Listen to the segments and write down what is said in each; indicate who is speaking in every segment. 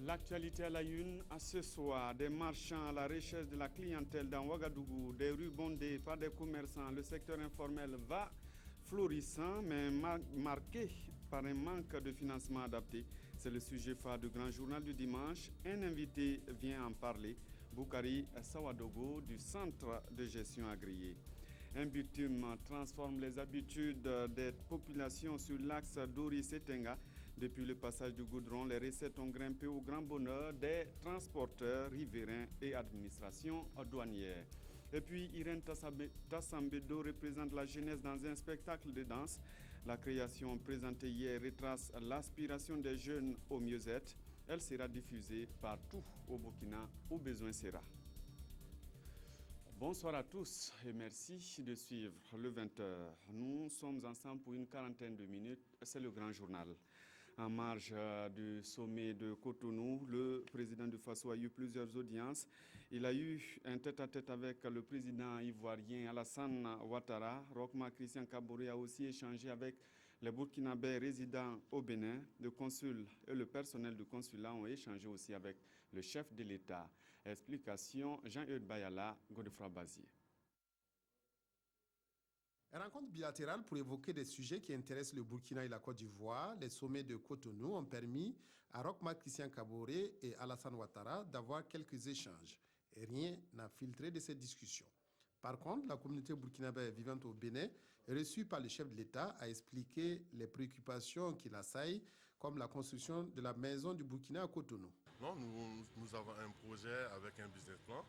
Speaker 1: L'actualité à la une, à ce soir, des marchands à la recherche de la clientèle dans Ouagadougou, des rues bondées par des commerçants, le secteur informel va florissant mais marqué par un manque de financement adapté. C'est le sujet phare du grand journal du dimanche. Un invité vient en parler, Boukari Sawadogo du Centre de gestion agréé. Un bitume transforme les habitudes des populations sur l'axe Dori-Setenga. Depuis le passage du goudron, les recettes ont grimpé au grand bonheur des transporteurs, riverains et administrations douanières. Et puis, Irène Tassambedo représente la jeunesse dans un spectacle de danse. La création présentée hier retrace l'aspiration des jeunes au mieux-être. Elle sera diffusée partout au Burkina où besoin sera. Bonsoir à tous et merci de suivre le 20h. Nous sommes ensemble pour une quarantaine de minutes. C'est le grand journal. En marge du sommet de Cotonou, le président du Faso a eu plusieurs audiences. Il a eu un tête-à-tête avec le président ivoirien Alassane Ouattara. Roch-Marc Christian Kaboré a aussi échangé avec les Burkinabés résidents au Bénin. Le consul et le personnel du consulat ont échangé aussi avec le chef de l'État. Explication Jean-Eudes Bayala, Godefroid Bazier.
Speaker 2: Rencontre bilatérale pour évoquer des sujets qui intéressent le Burkina et la Côte d'Ivoire. Les sommets de Cotonou ont permis à Roch-Marc Christian Kaboré et Alassane Ouattara d'avoir quelques échanges. Et rien n'a filtré de ces discussions. Par contre, la communauté burkinabé vivant au Bénin, reçue par le chef de l'État, a expliqué les préoccupations qui l'assaillent, comme la construction de la maison du Burkina à Cotonou.
Speaker 3: Non, nous avons un projet avec un business plan.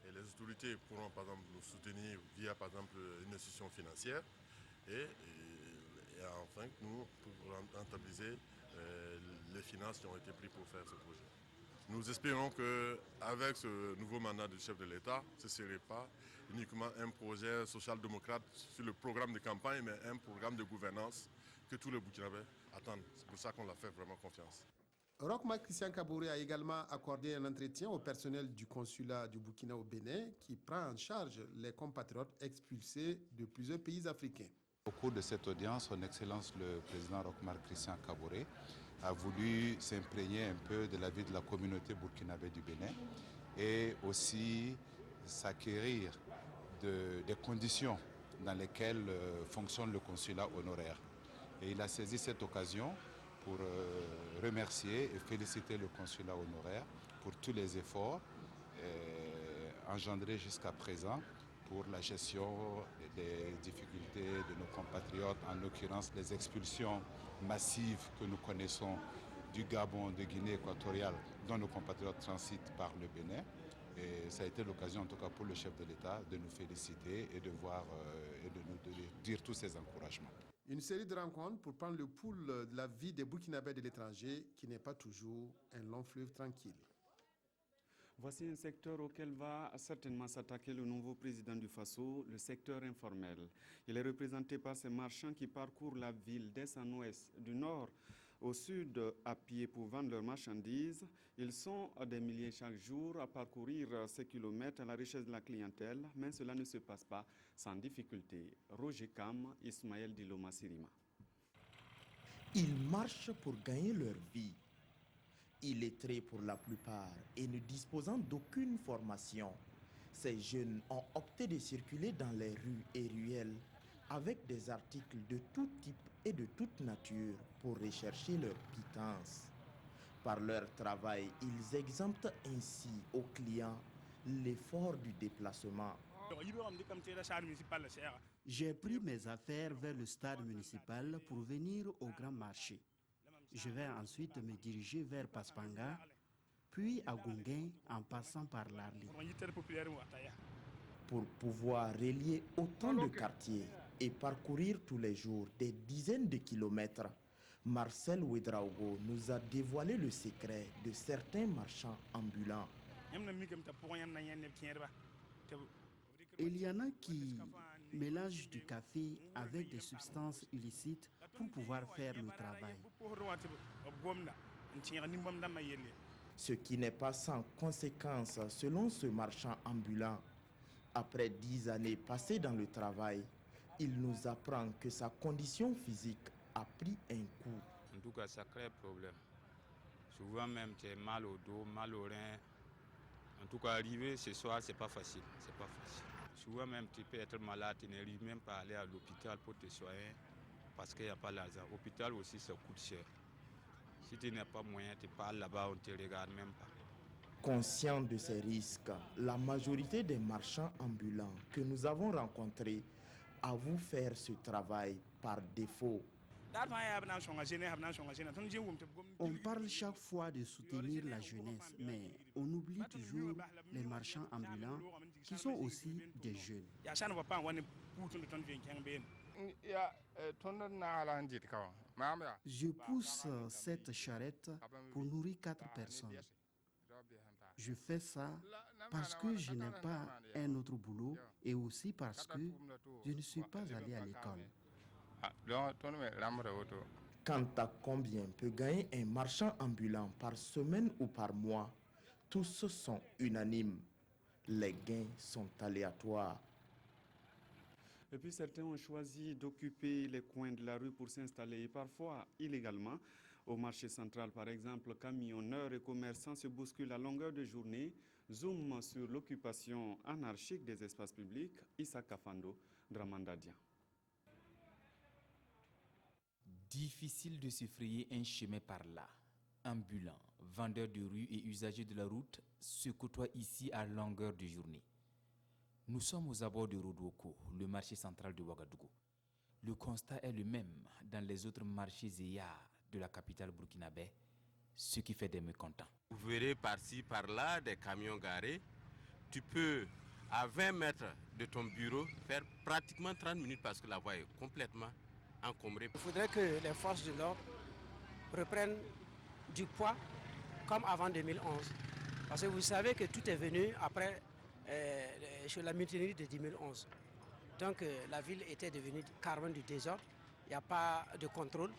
Speaker 3: Et les autorités pourront par exemple nous soutenir via par exemple une institution financière et enfin nous pour rentabiliser les finances qui ont été prises pour faire ce projet. Nous espérons qu'avec ce nouveau mandat du chef de l'État, ce ne serait pas uniquement un projet social-démocrate sur le programme de campagne, mais un programme de gouvernance que tous les Burkinabés attendent. C'est pour ça qu'on leur fait vraiment confiance.
Speaker 2: Roch-Marc Christian Kaboré a également accordé un entretien au personnel du consulat du Burkina au Bénin qui prend en charge les compatriotes expulsés de plusieurs pays africains.
Speaker 4: Au cours de cette audience, Son Excellence le président Roch-Marc Christian Kaboré a voulu s'imprégner un peu de la vie de la communauté burkinabé du Bénin et aussi s'acquérir des conditions dans lesquelles fonctionne le consulat honoraire. Et il a saisi cette occasion pour remercier et féliciter le consulat honoraire pour tous les efforts engendrés jusqu'à présent pour la gestion des difficultés de nos compatriotes, en l'occurrence les expulsions massives que nous connaissons du Gabon, de Guinée équatoriale, dont nos compatriotes transitent par le Bénin. Et ça a été l'occasion, en tout cas pour le chef de l'État, de nous féliciter et de voir et de nous dire tous ces encouragements.
Speaker 2: Une série de rencontres pour prendre le pouls de la vie des Burkinabés de l'étranger, qui n'est pas toujours un long fleuve tranquille.
Speaker 1: Voici un secteur auquel va certainement s'attaquer le nouveau président du Faso, le secteur informel. Il est représenté par ces marchands qui parcourent la ville d'est en ouest, du nord au sud à pied pour vendre leurs marchandises. Ils sont des milliers chaque jour à parcourir ces kilomètres à la recherche de la clientèle, mais cela ne se passe pas sans difficulté. Roger Kam, Ismaël Diloma Sirima.
Speaker 5: Ils marchent pour gagner leur vie. Illettrés pour la plupart et ne disposant d'aucune formation, ces jeunes ont opté de circuler dans les rues et ruelles avec des articles de tout type et de toute nature pour rechercher leur pitance. Par leur travail, ils exemptent ainsi aux clients l'effort du déplacement.
Speaker 6: J'ai pris mes affaires vers le stade municipal pour venir au grand marché. Je vais ensuite me diriger vers Paspanga, puis à Gunguin en passant par l'Arli.
Speaker 5: Pour pouvoir relier autant de quartiers et parcourir tous les jours des dizaines de kilomètres, Marcel Ouedraogo nous a dévoilé le secret de certains marchands ambulants.
Speaker 6: Il y en a qui mélangent du café avec des substances illicites pour pouvoir faire le travail.
Speaker 5: Ce qui n'est pas sans conséquence selon ce marchand ambulant. Après 10 années passées dans le travail, il nous apprend que sa condition physique a pris un coup.
Speaker 7: En tout cas, ça crée problème. Souvent même, tu as mal au dos, mal au rein. En tout cas, arriver ce soir, c'est pas facile. C'est pas facile. Souvent même, tu peux être malade, tu n'arrives même pas à aller à l'hôpital pour te soigner parce qu'il n'y a pas l'argent. L'hôpital aussi, ça coûte cher. Si tu n'as pas moyen, tu pars là-bas, on ne te regarde même pas.
Speaker 5: Conscient de ces risques, la majorité des marchands ambulants que nous avons rencontrés avouent faire ce travail par défaut.
Speaker 6: On parle chaque fois de soutenir la jeunesse, mais on oublie toujours les marchands ambulants qui sont aussi des jeunes. Je pousse cette charrette pour nourrir 4 personnes. Je fais ça parce que je n'ai pas un autre boulot et aussi parce que je ne suis pas allé à l'école.
Speaker 5: Quant à combien peut gagner un marchand ambulant par semaine ou par mois, tous sont unanimes. Les gains sont aléatoires.
Speaker 1: Et puis certains ont choisi d'occuper les coins de la rue pour s'installer, parfois illégalement. Au marché central, par exemple, camionneurs et commerçants se bousculent à longueur de journée. Zoom sur l'occupation anarchique des espaces publics. Issa Kafando, Dramandadia.
Speaker 8: Difficile de se frayer un chemin par là. Ambulants, vendeurs de rue et usagers de la route se côtoient ici à longueur de journée. Nous sommes aux abords de Rodouoko, le marché central de Ouagadougou. Le constat est le même dans les autres marchés zéyards de la capitale burkinabé, ce qui fait des mécontents.
Speaker 9: Vous verrez par-ci, par-là, des camions garés. Tu peux, à 20 mètres de ton bureau, faire pratiquement 30 minutes parce que la voie est complètement encombrée.
Speaker 10: Il faudrait que les forces de l'ordre reprennent du poids comme avant 2011. Parce que vous savez que tout est venu après sur la mutinerie de 2011. Donc la ville était devenue carrément du désordre. Il n'y a pas de contrôle.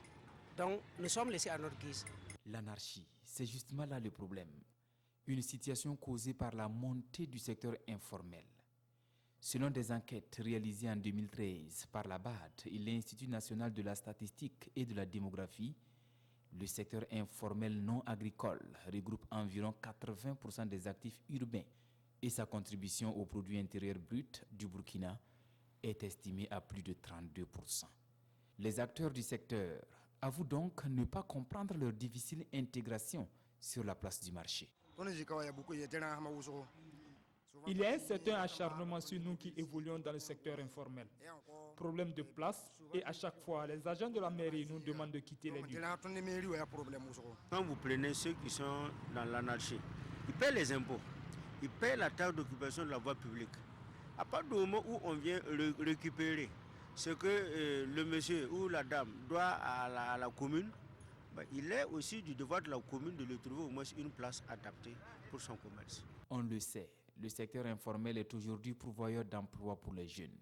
Speaker 10: Donc nous sommes laissés à notre guise.
Speaker 8: L'anarchie, c'est justement là le problème. Une situation causée par la montée du secteur informel. Selon des enquêtes réalisées en 2013 par la BAD et l'Institut national de la statistique et de la démographie, le secteur informel non agricole regroupe environ 80% des actifs urbains et sa contribution au produit intérieur brut du Burkina est estimée à plus de 32%. Les acteurs du secteur avouent donc ne pas comprendre leur difficile intégration sur la place du marché.
Speaker 11: Il y a un certain acharnement sur nous qui évoluons dans le secteur informel. Problème de place et à chaque fois, les agents de la mairie nous demandent de quitter les lieux.
Speaker 12: Quand vous prenez ceux qui sont dans l'anarchie, ils paient les impôts, ils paient la taxe d'occupation de la voie publique. À partir du moment où on vient récupérer ce que le monsieur ou la dame doit à la commune, il est aussi du devoir de la commune de lui trouver au moins une place adaptée pour son commerce.
Speaker 8: On le sait, le secteur informel est aujourd'hui pourvoyeur d'emplois pour les jeunes.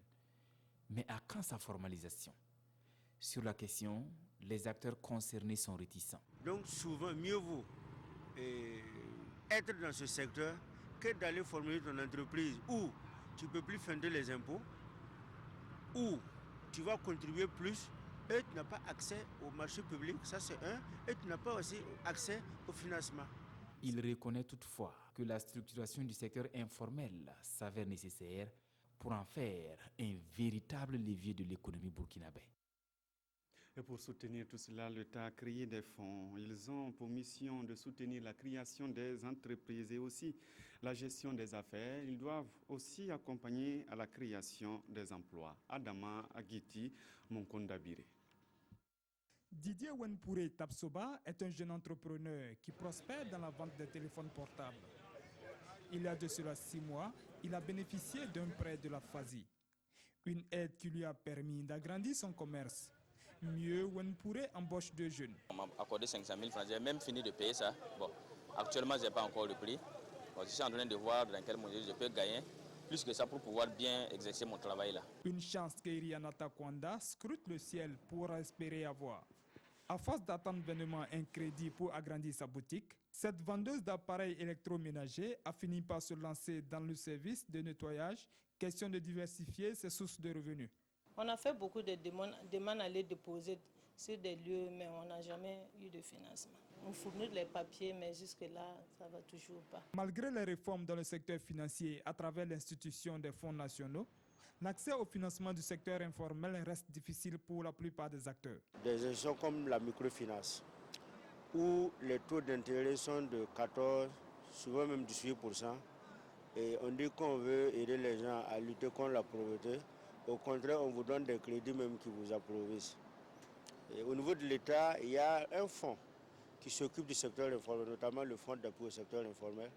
Speaker 8: Mais à quand sa formalisation? Sur la question, les acteurs concernés sont réticents.
Speaker 12: Donc souvent, mieux vaut être dans ce secteur que d'aller former ton entreprise où tu ne peux plus fonder les impôts, où tu vas contribuer plus et tu n'as pas accès au marché public, ça c'est un, et tu n'as pas aussi accès au financement.
Speaker 8: Il reconnaît toutefois que la structuration du secteur informel s'avère nécessaire pour en faire un véritable levier de l'économie burkinabé.
Speaker 1: Et pour soutenir tout cela, l'État a créé des fonds. Ils ont pour mission de soutenir la création des entreprises et aussi la gestion des affaires. Ils doivent aussi accompagner à la création des emplois. Adama Agiti, Monkondabire.
Speaker 11: Didier Wenpouré Tapsoba est un jeune entrepreneur qui prospère dans la vente de téléphones portables. Il y a de cela 6 mois, il a bénéficié d'un prêt de la FASI, une aide qui lui a permis d'agrandir son commerce. Mieux, Wenpouré embauche 2 jeunes.
Speaker 13: On m'a accordé 500 000 francs, j'ai même fini de payer ça. Bon, actuellement, je n'ai pas encore le prix. Bon, je suis en train de voir dans quelle mesure je peux gagner plus que ça pour pouvoir bien exercer mon travail là.
Speaker 11: Une chance qu'Iriana Takwanda scrute le ciel pour espérer avoir. À force d'attendre vainement un crédit pour agrandir sa boutique, cette vendeuse d'appareils électroménagers a fini par se lancer dans le service de nettoyage, question de diversifier ses sources de revenus.
Speaker 14: On a fait beaucoup de demandes à les déposer sur des lieux, mais on n'a jamais eu de financement. On fournit les papiers, mais jusque-là, ça ne va toujours pas.
Speaker 11: Malgré les réformes dans le secteur financier à travers l'institution des fonds nationaux, l'accès au financement du secteur informel reste difficile pour la plupart des acteurs.
Speaker 12: Des institutions comme la microfinance, où les taux d'intérêt sont de 14, souvent même 18%, et on dit qu'on veut aider les gens à lutter contre la pauvreté. Au contraire, on vous donne des crédits même qui vous appauvrissent. Et au niveau de l'État, il y a un fonds qui s'occupe du secteur informel, notamment le fonds d'appui au secteur informel,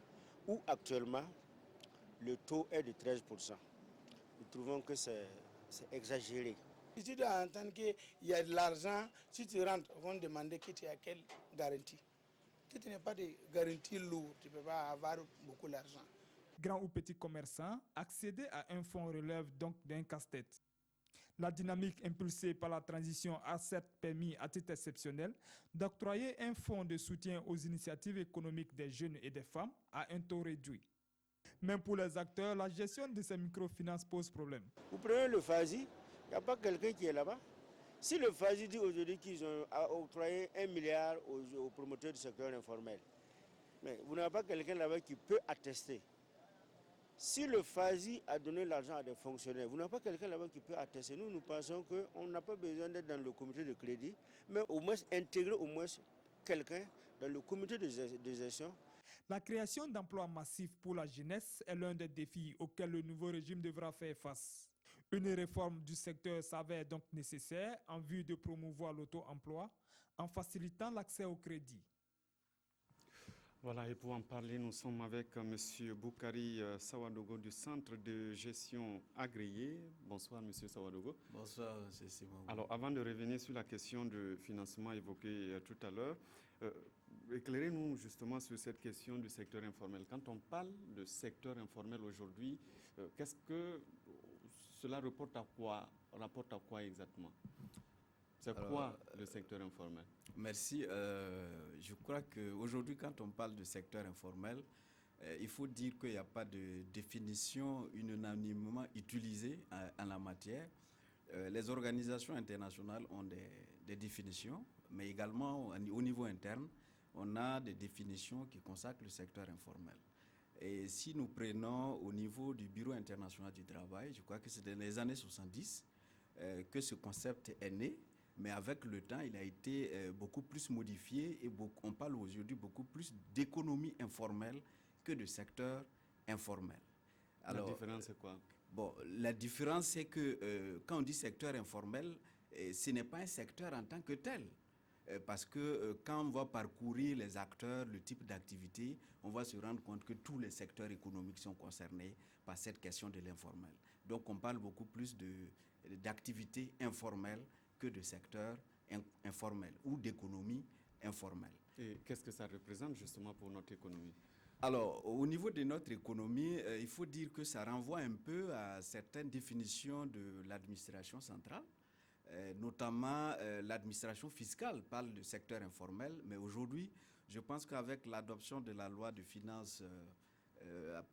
Speaker 12: où actuellement le taux est de 13%. Nous trouvons que c'est exagéré.
Speaker 15: Si tu dois entendre qu'il y a de l'argent, si tu rentres, on va te demander que tu as quelle garantie. Si tu n'as pas de garantie lourde, tu ne peux pas avoir beaucoup d'argent.
Speaker 11: Grands ou petits commerçants, accéder à un fonds relève donc d'un casse-tête. La dynamique impulsée par la transition a certes permis, à titre exceptionnel, d'octroyer un fonds de soutien aux initiatives économiques des jeunes et des femmes à un taux réduit. Même pour les acteurs, la gestion de ces microfinances pose problème.
Speaker 12: Vous prenez le FASI, il n'y a pas quelqu'un qui est là-bas. Si le FASI dit aujourd'hui qu'ils ont octroyé 1 milliard aux promoteurs du secteur informel, mais vous n'avez pas quelqu'un là-bas qui peut attester. Si le FASI a donné l'argent à des fonctionnaires, vous n'avez pas quelqu'un là-bas qui peut attester. Nous pensons qu'on n'a pas besoin d'être dans le comité de crédit, mais au moins intégrer au moins quelqu'un dans le comité de gestion.
Speaker 11: La création d'emplois massifs pour la jeunesse est l'un des défis auxquels le nouveau régime devra faire face. Une réforme du secteur s'avère donc nécessaire en vue de promouvoir l'auto-emploi en facilitant l'accès au crédit.
Speaker 1: Voilà, et pour en parler, nous sommes avec M. Boukari Sawadogo du Centre de gestion agréé. Bonsoir, M. Sawadogo.
Speaker 16: Bonsoir, M. Simon.
Speaker 1: Alors, avant de revenir sur la question de financement évoquée tout à l'heure, éclairez-nous justement sur cette question du secteur informel. Quand on parle de secteur informel aujourd'hui, qu'est-ce que cela rapporte à quoi exactement? C'est quoi le secteur informel?
Speaker 16: Merci. Je crois qu'aujourd'hui, quand on parle de secteur informel, il faut dire qu'il n'y a pas de définition unanimement utilisée en la matière. Les organisations internationales ont des définitions, mais également au niveau interne, on a des définitions qui consacrent le secteur informel. Et si nous prenons au niveau du Bureau international du travail, je crois que c'est dans les années 70 que ce concept est né. Mais avec le temps, il a été beaucoup plus modifié et on parle aujourd'hui beaucoup plus d'économie informelle que de secteur informel.
Speaker 1: Alors, la différence, c'est quoi?
Speaker 16: Bon, la différence, c'est que quand on dit secteur informel, ce n'est pas un secteur en tant que tel. Parce que quand on va parcourir les acteurs, le type d'activité, on va se rendre compte que tous les secteurs économiques sont concernés par cette question de l'informel. Donc on parle beaucoup plus d'activités informelles que de secteur informel ou d'économie informelle.
Speaker 1: Et qu'est-ce que ça représente justement pour notre économie?
Speaker 16: Alors, au niveau de notre économie, il faut dire que ça renvoie un peu à certaines définitions de l'administration centrale, notamment l'administration fiscale parle de secteur informel, mais aujourd'hui, je pense qu'avec l'adoption de la loi de finances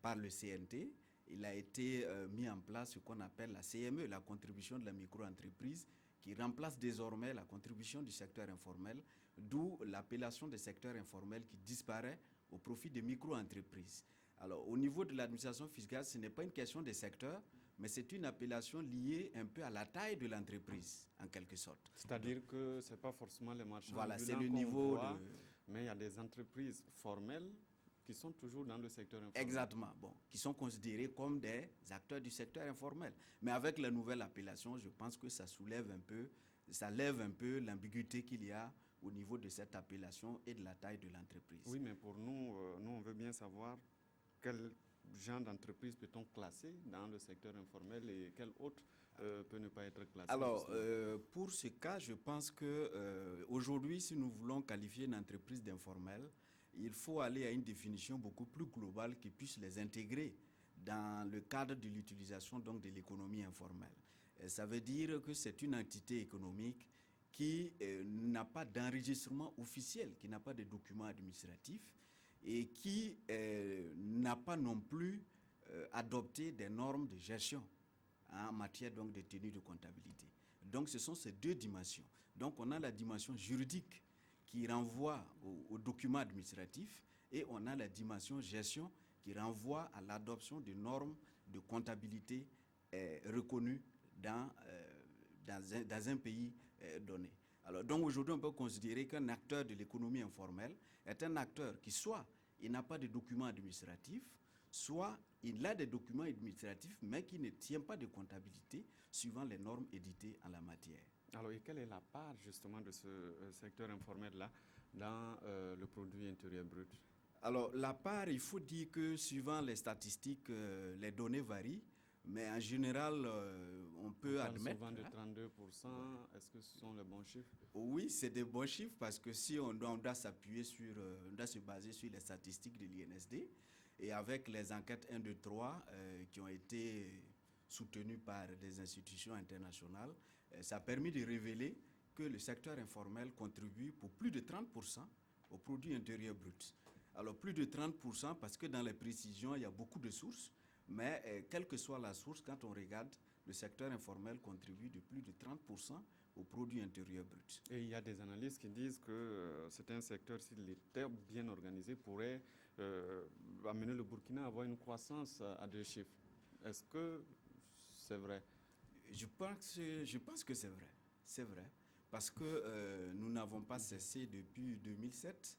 Speaker 16: par le CNT, il a été mis en place ce qu'on appelle la CME, la contribution de la micro-entreprise, qui remplace désormais la contribution du secteur informel, d'où l'appellation de secteur informel qui disparaît au profit des micro-entreprises. Alors, au niveau de l'administration fiscale, ce n'est pas une question de secteur, mais c'est une appellation liée un peu à la taille de l'entreprise, en quelque sorte.
Speaker 1: C'est-à-dire que ce n'est pas forcément les marchands.
Speaker 16: Voilà, c'est le niveau
Speaker 1: mais il y a des entreprises formelles qui sont toujours dans le secteur informel.
Speaker 16: Exactement, bon, qui sont considérés comme des acteurs du secteur informel. Mais avec la nouvelle appellation, je pense que ça lève un peu l'ambiguïté qu'il y a au niveau de cette appellation et de la taille de l'entreprise.
Speaker 1: Oui, mais pour nous, on veut bien savoir quel genre d'entreprise peut-on classer dans le secteur informel et quel autre peut ne pas être classé.
Speaker 16: Alors, pour ce cas, je pense qu'aujourd'hui, si nous voulons qualifier une entreprise d'informel, il faut aller à une définition beaucoup plus globale qui puisse les intégrer dans le cadre de l'utilisation donc de l'économie informelle. Ça veut dire que c'est une entité économique qui n'a pas d'enregistrement officiel, qui n'a pas de documents administratifs et qui n'a pas non plus adopté des normes de gestion en matière donc de tenue de comptabilité. Donc ce sont ces deux dimensions. Donc on a la dimension juridique qui renvoie aux documents administratifs et on a la dimension gestion qui renvoie à l'adoption de normes de comptabilité reconnues dans un pays donné. Alors, donc aujourd'hui, on peut considérer qu'un acteur de l'économie informelle est un acteur qui soit il n'a pas de documents administratifs, soit il a des documents administratifs, mais qui ne tient pas de comptabilité suivant les normes éditées en la matière.
Speaker 1: Alors, et quelle est la part justement de ce secteur informel-là dans le produit intérieur brut?
Speaker 16: Alors, la part, il faut dire que suivant les statistiques, les données varient. Mais en général, on peut admettre...
Speaker 1: souvent de 32%, est-ce que ce sont les bons chiffres?
Speaker 16: Oui, c'est des bons chiffres parce que si on doit s'appuyer sur, on doit se baser sur les statistiques de l'INSD et avec les enquêtes 1, 2, 3 qui ont été soutenues par des institutions internationales, ça a permis de révéler que le secteur informel contribue pour plus de 30% au produit intérieur brut. Alors plus de 30% parce que dans les précisions, il y a beaucoup de sources. Mais quelle que soit la source, quand on regarde, le secteur informel contribue de plus de 30% au produit intérieur brut.
Speaker 1: Et il y a des analystes qui disent que c'est un secteur, s'il était bien organisé, pourrait amener le Burkina à avoir une croissance à 2 chiffres. Est-ce que c'est vrai?
Speaker 16: Je pense que c'est vrai. C'est vrai. Parce que nous n'avons pas cessé depuis 2007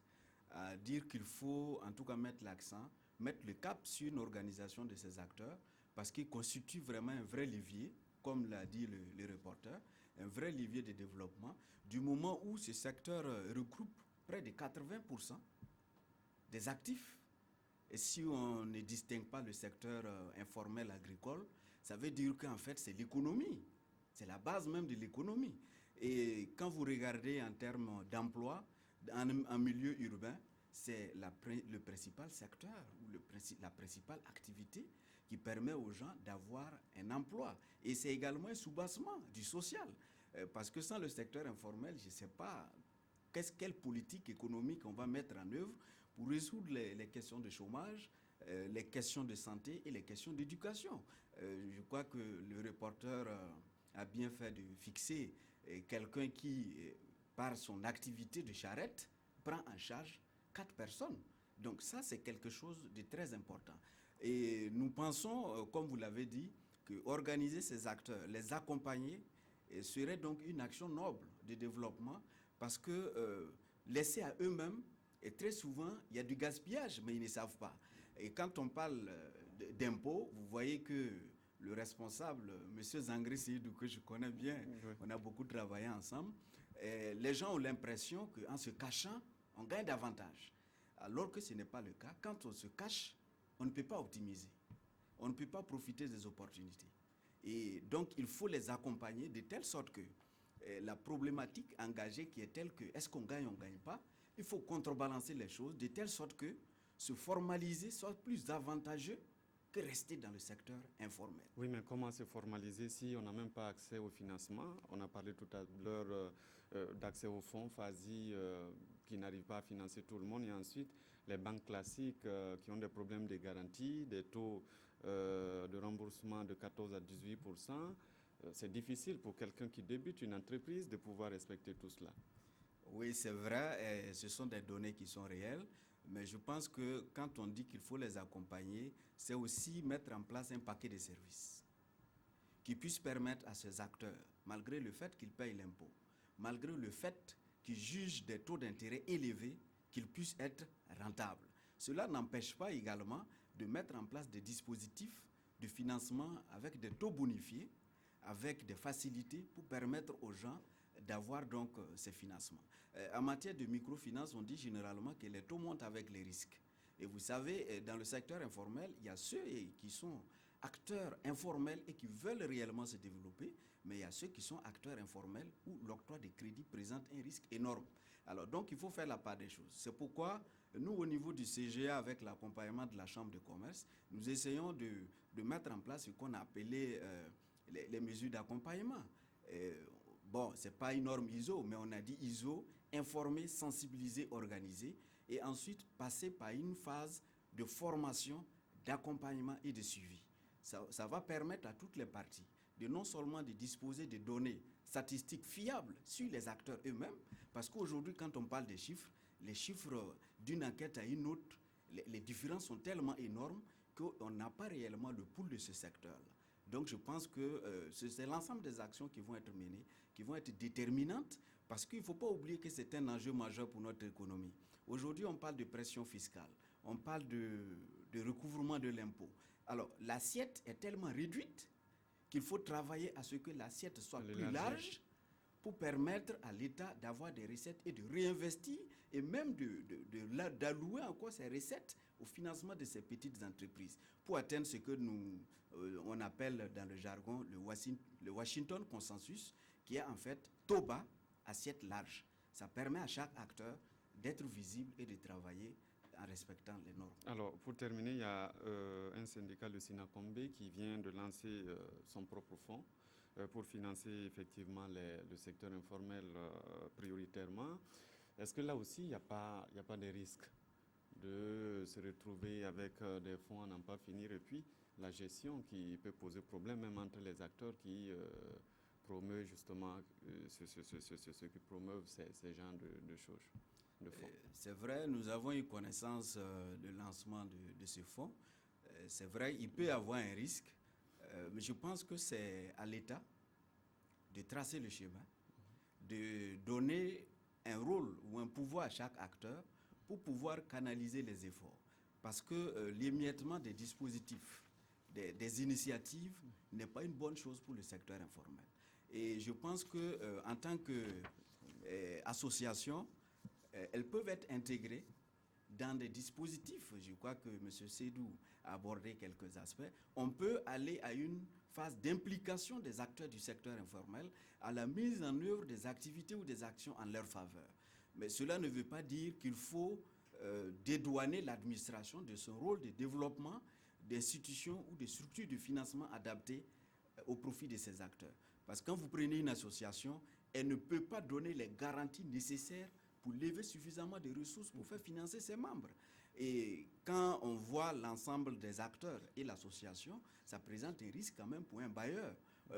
Speaker 16: à dire qu'il faut en tout cas mettre l'accent, mettre le cap sur une organisation de ces acteurs parce qu'ils constituent vraiment un vrai levier, comme l'a dit le reporter, un vrai levier de développement du moment où ce secteur regroupe près de 80% des actifs. Et si on ne distingue pas le secteur informel agricole, ça veut dire qu'en fait c'est l'économie, c'est la base même de l'économie. Et quand vous regardez en termes d'emploi, en milieu urbain, c'est le principal secteur, ou la principale activité qui permet aux gens d'avoir un emploi. Et c'est également un soubassement du social. Parce que sans le secteur informel, je ne sais pas quelle politique économique on va mettre en œuvre pour résoudre les questions de chômage, les questions de santé et les questions d'éducation. Je crois que le reporter a bien fait de fixer quelqu'un qui, par son activité de charrette, prend en charge 4 personnes. Donc ça, c'est quelque chose de très important. Et nous pensons, comme vous l'avez dit, qu'organiser ces acteurs, les accompagner, serait donc une action noble de développement parce que laissés à eux-mêmes, et très souvent, il y a du gaspillage, mais ils ne savent pas. Et quand on parle d'impôts, vous voyez que le responsable, M. Zangri Seydou, que je connais bien, on a beaucoup travaillé ensemble, les gens ont l'impression qu'en se cachant, on gagne davantage. Alors que ce n'est pas le cas. Quand on se cache, on ne peut pas optimiser. On ne peut pas profiter des opportunités. Et donc, il faut les accompagner de telle sorte que la problématique engagée qui est telle que est-ce qu'on gagne, on ne gagne pas, il faut contrebalancer les choses de telle sorte que se formaliser soit plus avantageux que rester dans le secteur informel.
Speaker 1: Oui, mais comment se formaliser si on n'a même pas accès au financement? On a parlé tout à l'heure d'accès aux fonds FASI qui n'arrivent pas à financer tout le monde. Et ensuite, les banques classiques qui ont des problèmes de garantie, des taux de remboursement de 14 à 18%. C'est difficile pour quelqu'un qui débute une entreprise de pouvoir respecter tout cela.
Speaker 16: Oui, c'est vrai, et ce sont des données qui sont réelles. Mais je pense que quand on dit qu'il faut les accompagner, c'est aussi mettre en place un paquet de services qui puissent permettre à ces acteurs, malgré le fait qu'ils payent l'impôt, malgré le fait qu'ils jugent des taux d'intérêt élevés, qu'ils puissent être rentables. Cela n'empêche pas également de mettre en place des dispositifs de financement avec des taux bonifiés, avec des facilités pour permettre aux gens d'avoir donc ces financements. En matière de microfinance, on dit généralement que les taux montent avec les risques. Et vous savez, dans le secteur informel, il y a ceux qui sont acteurs informels et qui veulent réellement se développer, mais il y a ceux qui sont acteurs informels où l'octroi de crédit présente un risque énorme. Alors donc, il faut faire la part des choses. C'est pourquoi nous, au niveau du CGA, avec l'accompagnement de la Chambre de commerce, nous essayons de mettre en place ce qu'on a appelé les mesures d'accompagnement. Bon, ce n'est pas une norme ISO, mais on a dit ISO, informer, sensibiliser, organiser, et ensuite passer par une phase de formation, d'accompagnement et de suivi. Ça va permettre à toutes les parties de non seulement de disposer de données statistiques fiables sur les acteurs eux-mêmes, parce qu'aujourd'hui, quand on parle des chiffres, les chiffres d'une enquête à une autre, les différences sont tellement énormes qu'on n'a pas réellement le pouls de ce secteur-là. Donc je pense que c'est l'ensemble des actions qui vont être menées, qui vont être déterminantes, parce qu'il ne faut pas oublier que c'est un enjeu majeur pour notre économie. Aujourd'hui, on parle de pression fiscale, on parle de recouvrement de l'impôt. Alors, l'assiette est tellement réduite qu'il faut travailler à ce que l'assiette soit plus large pour permettre à l'État d'avoir des recettes et de réinvestir et même d'allouer encore ces recettes au financement de ces petites entreprises pour atteindre ce que on appelle dans le jargon le Washington Consensus, qui est en fait taux bas, assiette large. Ça permet à chaque acteur d'être visible et de travailler en respectant les normes.
Speaker 1: Alors, pour terminer, il y a un syndicat, le Sinakombe, qui vient de lancer son propre fonds pour financer effectivement le secteur informel prioritairement. Est-ce que là aussi, il n'y a pas de risque de se retrouver avec des fonds à n'en pas finir et puis la gestion qui peut poser problème même entre les acteurs qui promeuvent justement ceux qui promeuvent ces genres de choses?
Speaker 16: C'est vrai, nous avons eu connaissance du lancement de ce fonds. C'est vrai, il peut y avoir un risque, mais je pense que c'est à l'État de tracer le chemin, de donner un rôle ou un pouvoir à chaque acteur pour pouvoir canaliser les efforts. Parce que l'émiettement des dispositifs, des initiatives n'est pas une bonne chose pour le secteur informel. Et je pense qu'en tant qu'association, elles peuvent être intégrées dans des dispositifs. Je crois que M. Sédou a abordé quelques aspects. On peut aller à une phase d'implication des acteurs du secteur informel à la mise en œuvre des activités ou des actions en leur faveur. Mais cela ne veut pas dire qu'il faut dédouaner l'administration de son rôle de développement d'institutions ou de structures de financement adaptées au profit de ces acteurs. Parce que quand vous prenez une association, elle ne peut pas donner les garanties nécessaires pour lever suffisamment de ressources pour faire financer ses membres. Et quand on voit l'ensemble des acteurs et l'association, ça présente un risque quand même pour un bailleur,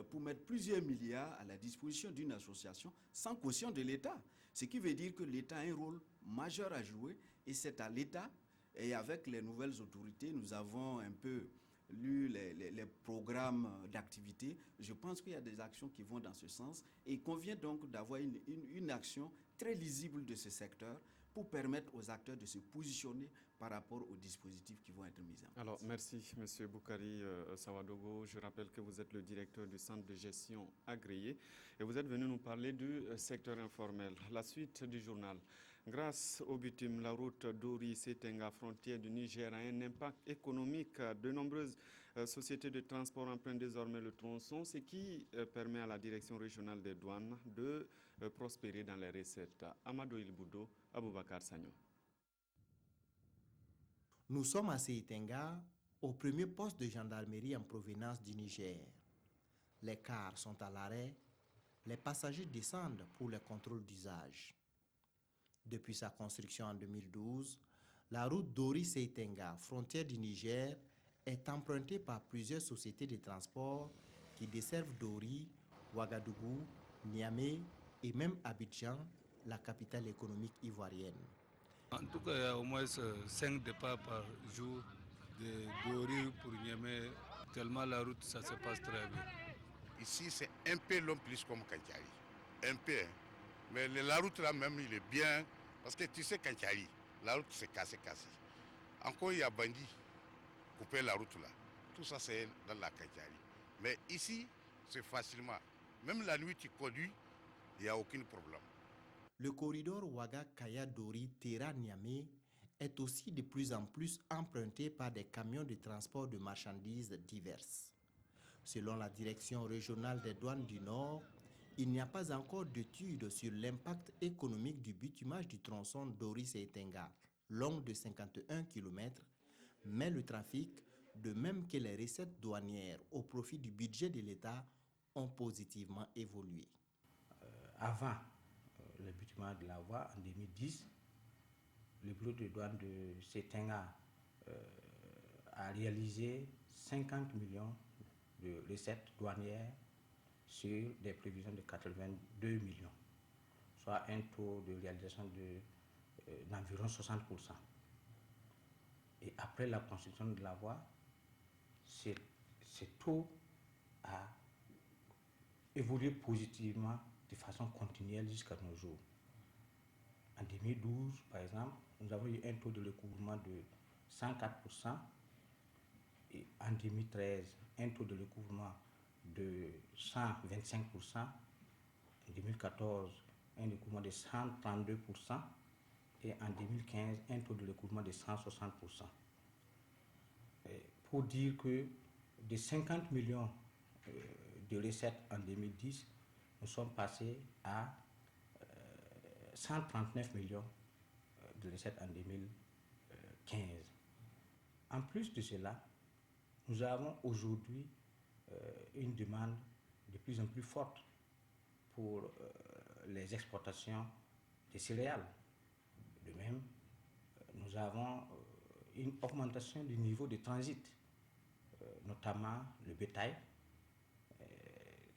Speaker 16: pour mettre plusieurs milliards à la disposition d'une association sans caution de l'État. Ce qui veut dire que l'État a un rôle majeur à jouer et c'est à l'État. Et avec les nouvelles autorités, nous avons un peu lu les programmes d'activité. Je pense qu'il y a des actions qui vont dans ce sens et il convient donc d'avoir une action très lisible de ce secteur pour permettre aux acteurs de se positionner par rapport aux dispositifs qui vont être mis en place.
Speaker 1: Alors, merci, M. Boukari Sawadogo. Je rappelle que vous êtes le directeur du centre de gestion agréé et vous êtes venu nous parler du secteur informel. La suite du journal. Grâce au bitume, la route Dori-Setenga, frontière du Niger, a un impact économique. De nombreuses sociétés de transport empruntent désormais le tronçon, ce qui permet à la direction régionale des douanes de prospérer dans les recettes. Amadou Ilboudo, Aboubakar Sagno.
Speaker 5: Nous sommes à Seitenga, au premier poste de gendarmerie en provenance du Niger. Les cars sont à l'arrêt, les passagers descendent pour les contrôles d'usage. Depuis sa construction en 2012, la route Dori-Seitenga, frontière du Niger, est empruntée par plusieurs sociétés de transport qui desservent Dori, Ouagadougou, Niamey et même Abidjan, la capitale économique ivoirienne.
Speaker 17: En tout cas, il y a au moins 5 départs par jour de Dori pour Niamey, tellement la route, ça se passe très bien.
Speaker 18: Ici, c'est un peu long plus comme Kantiari. Un peu, hein. Mais la route là même, il est bien, parce que tu sais Kantiari, la route c'est cassé. Encore il y a bandits, couper la route là. Tout ça c'est dans la Kantiari. Mais ici, c'est facilement. Même la nuit tu conduis, il n'y a aucun problème.
Speaker 5: Le corridor Ouaga-Kaya-Dori-Terra-Niamey est aussi de plus en plus emprunté par des camions de transport de marchandises diverses. Selon la direction régionale des douanes du Nord, il n'y a pas encore d'études sur l'impact économique du bitumage du tronçon Dori-Seitenga, long de 51 km, mais le trafic, de même que les recettes douanières au profit du budget de l'État, ont positivement évolué.
Speaker 19: Avant le bitumage de la voie, en 2010, le bureau de douane de Seitenga a réalisé 50 millions de recettes douanières sur des prévisions de 82 millions, soit un taux de réalisation d'environ 60%. Et après la construction de la voie, ce taux a évolué positivement de façon continuelle jusqu'à nos jours. En 2012, par exemple, nous avons eu un taux de recouvrement de 104%, et en 2013, un taux de recouvrement de 125%, en 2014, un recouvrement de 132%, et en 2015, un taux de recouvrement de 160%. Pour dire que de 50 millions de recettes en 2010, nous sommes passés à 139 millions de recettes en 2015. En plus de cela, nous avons aujourd'hui une demande de plus en plus forte pour les exportations des céréales. De même, nous avons une augmentation du niveau de transit, notamment le bétail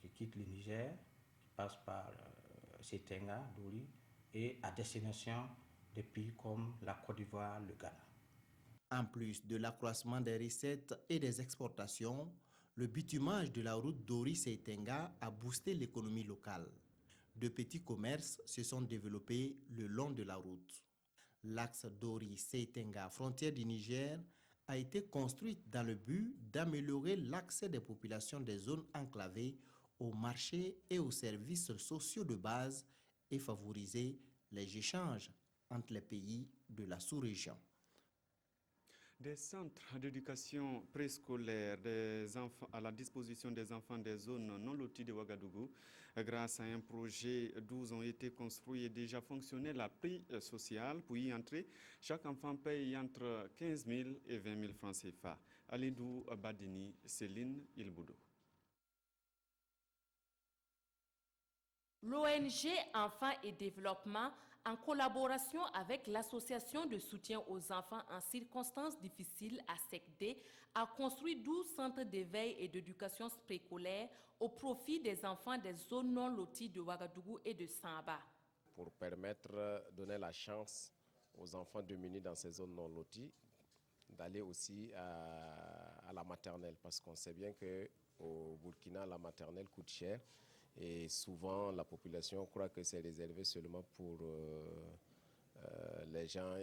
Speaker 19: qui quitte le Niger, qui passe par Setenga, Dori, et à destination des pays comme la Côte d'Ivoire, le Ghana.
Speaker 5: En plus de l'accroissement des recettes et des exportations, le bitumage de la route Dori-Seitenga a boosté l'économie locale. De petits commerces se sont développés le long de la route. L'axe Dori-Seitenga, frontière du Niger, a été construit dans le but d'améliorer l'accès des populations des zones enclavées aux marchés et aux services sociaux de base et favoriser les échanges entre les pays de la sous-région.
Speaker 1: Des centres d'éducation préscolaire à la disposition des enfants des zones non loties de Ouagadougou. Grâce à un projet, 12 ont été construits et déjà fonctionnels à prix social. Pour y entrer, chaque enfant paye entre 15 000 et 20 000 francs CFA. Alidou Badini, Céline Ilboudou.
Speaker 20: L'ONG Enfants et Développement, en collaboration avec l'Association de soutien aux enfants en circonstances difficiles à SECDE, a construit 12 centres d'éveil et d'éducation précolaire au profit des enfants des zones non loties de Ouagadougou et de Samba.
Speaker 21: Pour donner la chance aux enfants démunis dans ces zones non loties d'aller aussi à la maternelle, parce qu'on sait bien qu'au Burkina, la maternelle coûte cher. Et souvent, la population croit que c'est réservé seulement pour les gens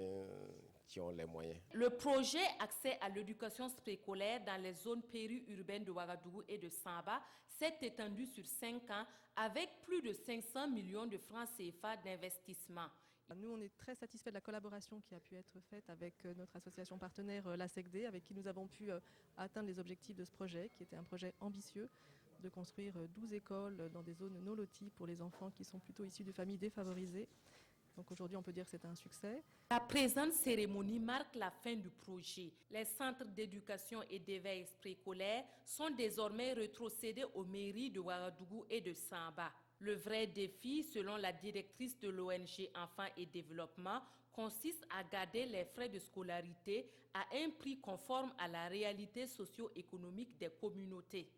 Speaker 21: qui ont les moyens.
Speaker 20: Le projet Accès à l'éducation précolaire dans les zones périurbaines de Ouagadougou et de Samba s'est étendu sur 5 ans avec plus de 500 millions de francs CFA d'investissement.
Speaker 22: Nous, on est très satisfaits de la collaboration qui a pu être faite avec notre association partenaire, la SECDE, avec qui nous avons pu atteindre les objectifs de ce projet, qui était un projet ambitieux, de construire 12 écoles dans des zones non loties pour les enfants qui sont plutôt issus de familles défavorisées. Donc aujourd'hui, on peut dire que c'est un succès.
Speaker 20: La présente cérémonie marque la fin du projet. Les centres d'éducation et d'éveil précolaire sont désormais rétrocédés aux mairies de Ouagadougou et de Samba. Le vrai défi, selon la directrice de l'ONG Enfants et Développement, consiste à garder les frais de scolarité à un prix conforme à la réalité socio-économique des communautés.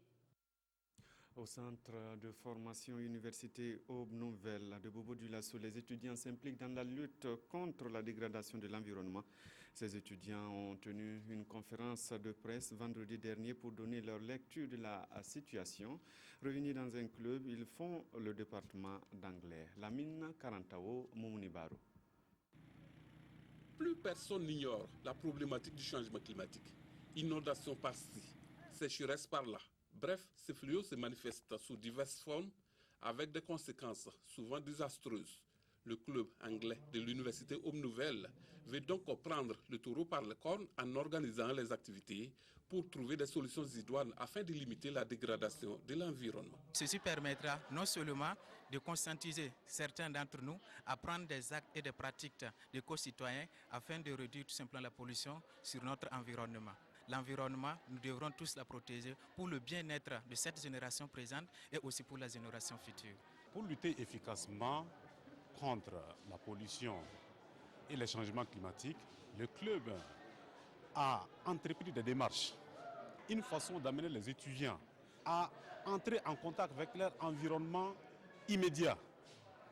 Speaker 1: Au centre de formation Université Aube Nouvelle de Bobo-Dioulasso, les étudiants s'impliquent dans la lutte contre la dégradation de l'environnement. Ces étudiants ont tenu une conférence de presse vendredi dernier pour donner leur lecture de la situation. Réunis dans un club, ils font le département d'anglais. Lamine Karantao, Moumounibaro.
Speaker 23: Plus personne n'ignore la problématique du changement climatique. Inondation par-ci, sécheresse par-là. Bref, ce fléau se manifeste sous diverses formes avec des conséquences souvent désastreuses. Le club anglais de l'Université Aube Nouvelle veut donc prendre le taureau par le cornes en organisant les activités pour trouver des solutions idoines afin de limiter la dégradation de l'environnement.
Speaker 24: Ceci permettra non seulement de conscientiser certains d'entre nous à prendre des actes et des pratiques d'éco-citoyens afin de réduire tout simplement la pollution sur notre environnement. L'environnement, nous devrons tous la protéger pour le bien-être de cette génération présente et aussi pour la génération future.
Speaker 25: Pour lutter efficacement contre la pollution et les changements climatiques, le club a entrepris des démarches. Une façon d'amener les étudiants à entrer en contact avec leur environnement immédiat.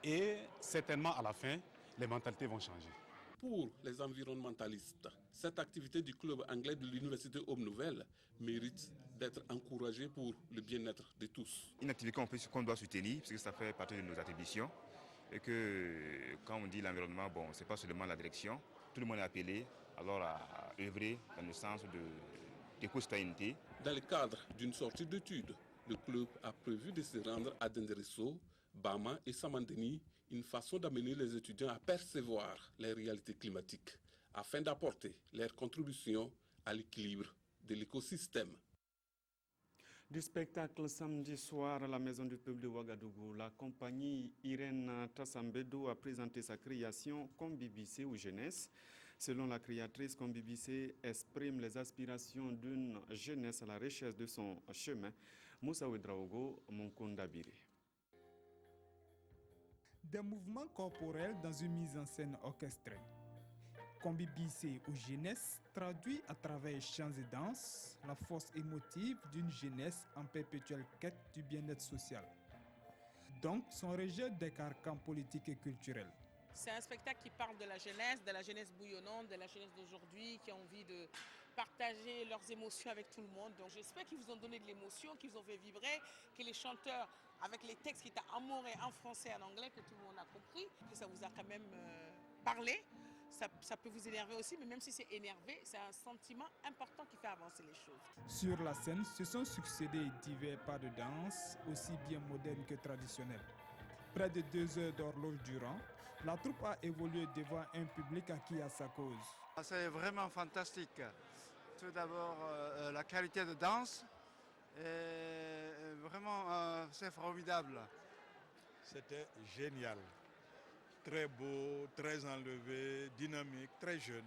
Speaker 25: Et certainement, à la fin, les mentalités vont changer.
Speaker 23: Pour les environnementalistes, cette activité du club anglais de l'Université Homme Nouvelle mérite d'être encouragée pour le bien-être de tous.
Speaker 2: Une activité qu'on doit soutenir, parce que ça fait partie de nos attributions. Et que quand on dit l'environnement, bon, ce n'est pas seulement la direction. Tout le monde est appelé alors à œuvrer dans le sens d'éco-citoyenneté.
Speaker 23: Dans le cadre d'une sortie d'études, le club a prévu de se rendre à Denderesso, Bama et Samandeni, une façon d'amener les étudiants à percevoir les réalités climatiques, afin d'apporter leur contribution à l'équilibre de l'écosystème.
Speaker 1: Du spectacle samedi soir à la Maison du Peuple de Ouagadougou, la compagnie Irène Tassambedo a présenté sa création Kombibissé ou jeunesse. Selon la créatrice, Kombibissé exprime les aspirations d'une jeunesse à la recherche de son chemin. Moussa Ouedraogo, Monkondabire.
Speaker 11: Des mouvements corporels dans une mise en scène orchestrée. Kombibissé ou jeunesse traduit à travers chants et danses la force émotive d'une jeunesse en perpétuelle quête du bien-être social. Donc son rejet des carcans politiques et culturels.
Speaker 3: C'est un spectacle qui parle de la jeunesse bouillonnante, de la jeunesse d'aujourd'hui, qui a envie de partager leurs émotions avec tout le monde. Donc j'espère qu'ils vous ont donné de l'émotion, qu'ils vous ont fait vibrer, que les chanteurs, avec les textes qui étaient amoureux en français et en anglais, que tout le monde a compris, que ça vous a quand même parlé. Ça peut vous énerver aussi, mais même si c'est énervé, c'est un sentiment important qui fait avancer les choses.
Speaker 11: Sur la scène, se sont succédés divers pas de danse, aussi bien modernes que traditionnels. Près de 2 heures d'horloge durant, la troupe a évolué devant un public acquis à sa cause.
Speaker 4: C'est vraiment fantastique. Tout d'abord, la qualité de danse, est vraiment, c'est formidable.
Speaker 6: C'était génial. Très beau, très enlevé, dynamique, très jeune.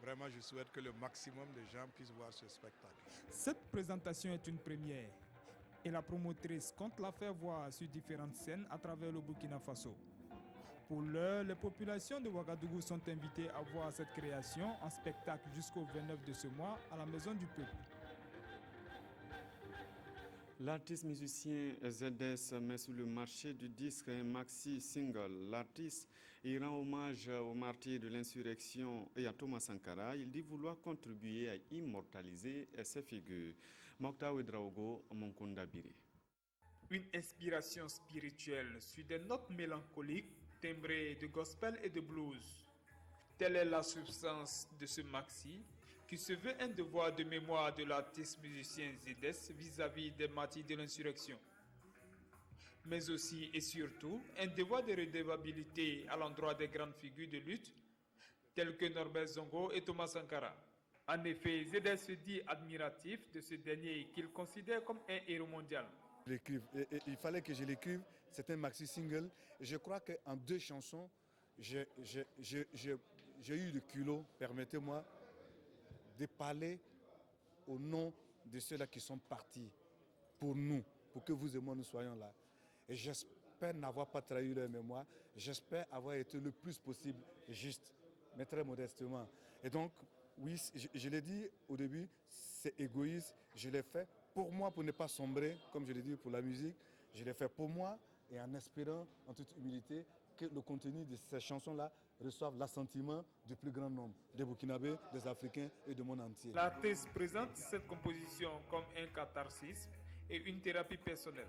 Speaker 6: Vraiment, je souhaite que le maximum de gens puissent voir ce spectacle.
Speaker 11: Cette présentation est une première et la promotrice compte la faire voir sur différentes scènes à travers le Burkina Faso. Pour l'heure, les populations de Ouagadougou sont invitées à voir cette création en spectacle jusqu'au 29 de ce mois à la Maison du Peuple.
Speaker 1: L'artiste musicien ZS met sur le marché du disque un maxi-single. L'artiste y rend hommage aux martyrs de l'insurrection et à Thomas Sankara. Il dit vouloir contribuer à immortaliser ses figures. Mokta Ouedraogo, Monkunda Biri.
Speaker 11: Une inspiration spirituelle sur des notes mélancoliques timbrées de gospel et de blues. Telle est la substance de ce maxi, qui se veut un devoir de mémoire de l'artiste musicien ZS vis-à-vis des martyrs de l'insurrection. Mais aussi et surtout, un devoir de redevabilité à l'endroit des grandes figures de lutte, telles que Norbert Zongo et Thomas Sankara. En effet, ZS se dit admiratif de ce dernier qu'il considère comme un héros mondial.
Speaker 6: Il fallait que je l'écrive, c'est un maxi-single. Je crois qu'en 2 chansons, j'ai eu le culot, permettez-moi, de parler au nom de ceux-là qui sont partis pour nous, pour que vous et moi nous soyons là. Et j'espère n'avoir pas trahi leur mémoire, j'espère avoir été le plus possible juste, mais très modestement. Et donc, oui, je l'ai dit au début, c'est égoïste, je l'ai fait pour moi, pour ne pas sombrer, comme je l'ai dit pour la musique, je l'ai fait pour moi et en espérant, en toute humilité, que le contenu de ces chansons-là reçoivent l'assentiment du plus grand nombre, des Burkinabés, des Africains et du monde entier.
Speaker 11: L'artiste présente cette composition comme un catharsis et une thérapie personnelle.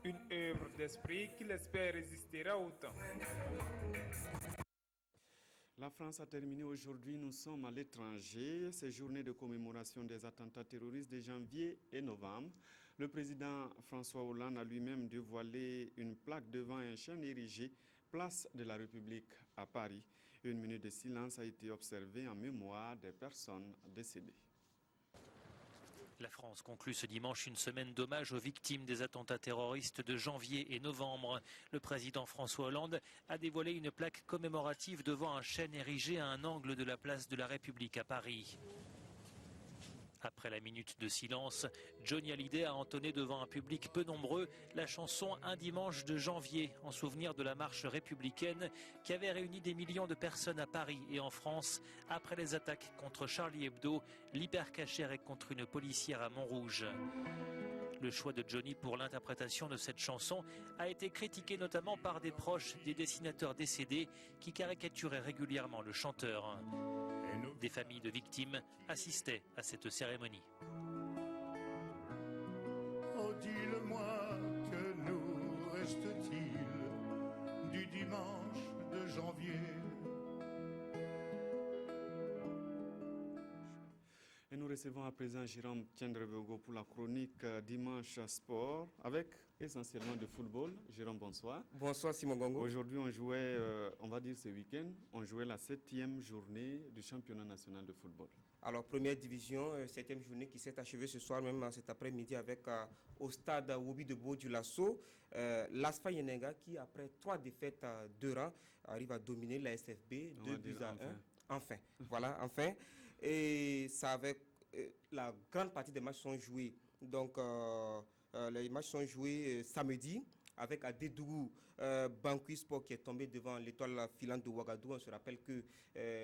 Speaker 11: Une œuvre d'esprit qu'il espère résistera au temps.
Speaker 1: La France a terminé aujourd'hui, nous sommes à l'étranger. Ces journées de commémoration des attentats terroristes de janvier et novembre. Le président François Hollande a lui-même dévoilé une plaque devant un chêne érigé, place de la République à Paris. Une minute de silence a été observée en mémoire des personnes décédées.
Speaker 7: La France conclut ce dimanche une semaine d'hommage aux victimes des attentats terroristes de janvier et novembre. Le président François Hollande a dévoilé une plaque commémorative devant un chêne érigé à un angle de la place de la République à Paris. Après la minute de silence, Johnny Hallyday a entonné devant un public peu nombreux la chanson « Un dimanche de janvier » en souvenir de la marche républicaine qui avait réuni des millions de personnes à Paris et en France après les attaques contre Charlie Hebdo, l'Hypercacher et contre une policière à Montrouge. Le choix de Johnny pour l'interprétation de cette chanson a été critiqué notamment par des proches des dessinateurs décédés qui caricaturaient régulièrement le chanteur. Des familles de victimes assistaient à cette cérémonie.
Speaker 8: Oh, dis-le-moi, que nous reste-t-il du dimanche de janvier?
Speaker 1: Et nous recevons à présent Jérôme Tiendrebogo pour la chronique Dimanche Sport avec essentiellement de football. Jérôme, bonsoir.
Speaker 9: Bonsoir Simon Gongo.
Speaker 1: Aujourd'hui, on jouait, on va dire ce week-end, on jouait la 7e journée du championnat national de football.
Speaker 9: Alors, première division, 7e journée qui s'est achevée ce soir, même cet après-midi, avec au stade Wobi de Beau-du-Lasso, l'Asfa Yenenga qui, après 3 défaites à 2 rangs, arrive à dominer la SFB 2 buts à 1. Enfin, voilà, enfin. Et ça avec la grande partie des matchs sont joués. Donc, les matchs sont joués samedi avec à Dédougou, Banqui Sport qui est tombé devant l'étoile filante de Ouagadougou. On se rappelle que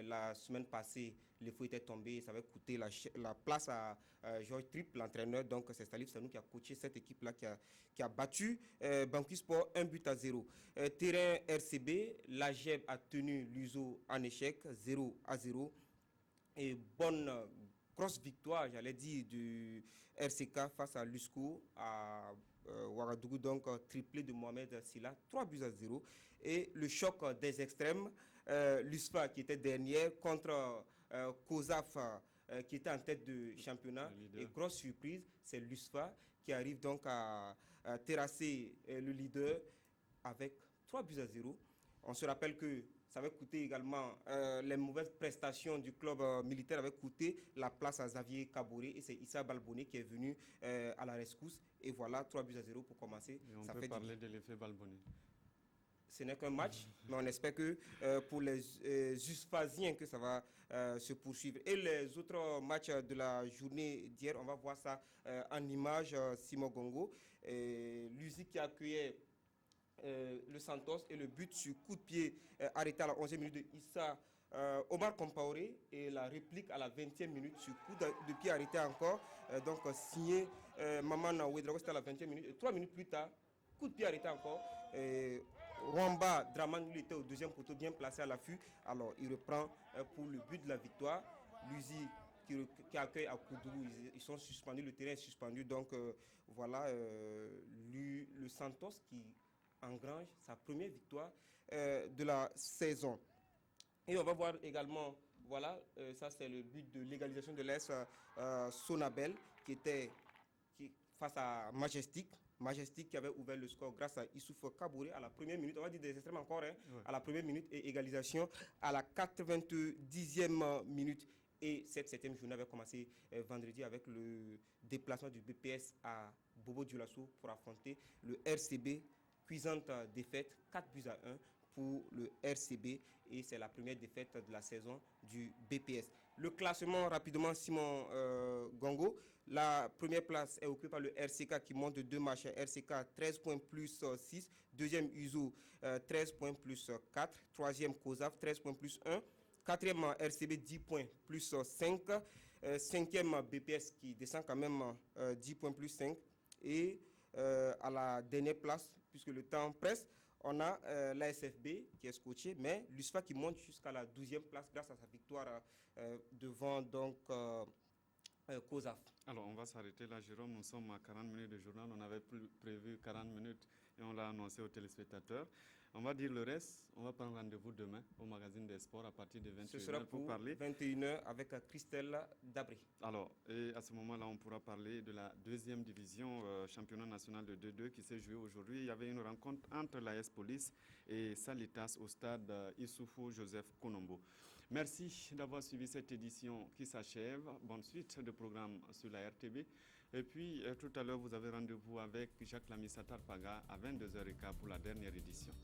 Speaker 9: la semaine passée, les fous étaient tombés. Ça avait coûté la place à Georges Tripp, l'entraîneur. Donc, c'est Salif Sanou qui a coaché cette équipe-là qui a battu Banqui Sport 1 but à 0. Terrain RCB, l'AGEB a tenu l'USO en échec 0 à 0. Et bonne grosse victoire, j'allais dire, du RCK face à l'USCO à Ouagadougou, donc triplé de Mohamed Silla, 3 buts à 0. Et le choc des extrêmes, l'USFA qui était dernière contre COSAF qui était en tête de championnat. Et grosse surprise, c'est l'USFA qui arrive donc à terrasser le leader avec 3 buts à 0. On se rappelle que ça avait coûté également, les mauvaises prestations du club militaire avaient coûté la place à Xavier Kaboré et c'est Issa Balboné qui est venu à la rescousse. Et voilà, 3 buts à 0 pour commencer.
Speaker 1: Et on peut parler de l'effet Balboné.
Speaker 9: Ce n'est qu'un match, mais on espère que pour les Usphasiens que ça va se poursuivre. Et les autres matchs de la journée d'hier, on va voir ça en image, Simon Gongo. L'USI qui accueillait le Santos et le but sur coup de pied arrêté à la 11e minute de Issa Omar Compaoré et la réplique à la 20e minute sur coup de pied arrêté encore, donc signé Maman Ouedraogo, c'était à la 20e minute. Et 3 minutes plus tard, coup de pied arrêté encore. Rwamba Draman, lui, était au deuxième poteau, bien placé à l'affût. Alors il reprend pour le but de la victoire. L'USI qui accueille à Koudougou, ils sont suspendus, le terrain est suspendu. Donc voilà, le Santos qui engrange sa première victoire de la saison. Et on va voir également, voilà, ça c'est le but de l'égalisation de l'AS Sonabel qui était face à Majestic qui avait ouvert le score grâce à Issouf Kabouré à la première minute, on va dire des extrêmes encore, hein, ouais. À la première minute et égalisation à la 90e minute. Et cette 7e journée avait commencé vendredi avec le déplacement du BPS à Bobo-Dioulasso pour affronter le RCB. Cuisante défaite, 4 buts à 1 pour le RCB et c'est la première défaite de la saison du BPS. Le classement rapidement, Simon Gongo, la première place est occupée par le RCK qui monte de 2 matchs. RCK 13 points plus 6, deuxième USO 13 points plus 4, troisième COSAF 13 points plus 1, quatrième RCB 10 points plus 5, cinquième BPS qui descend quand même 10 points plus 5 et à la dernière place, puisque le temps presse, on a l'ASFB qui est scotché, mais l'USFA qui monte jusqu'à la 12e place grâce à sa victoire devant donc COSAF.
Speaker 1: Alors on va s'arrêter là, Jérôme, nous sommes à 40 minutes de journal, on avait prévu 40 minutes et on l'a annoncé aux téléspectateurs. On va dire le reste, on va prendre rendez-vous demain au magazine des sports à partir de 21h.
Speaker 9: Ce sera pour parler 21h avec Christelle Dabré.
Speaker 1: Alors, et à ce moment-là, on pourra parler de la 2e division championnat national de 2-2 qui s'est joué aujourd'hui. Il y avait une rencontre entre l'AS Police et Salitas au stade Issoufou Joseph Konombo. Merci d'avoir suivi cette édition qui s'achève. Bonne suite de programme sur la RTB. Et puis, tout à l'heure, vous avez rendez-vous avec Jacques Lamissata Paga à 22h15 pour la dernière édition.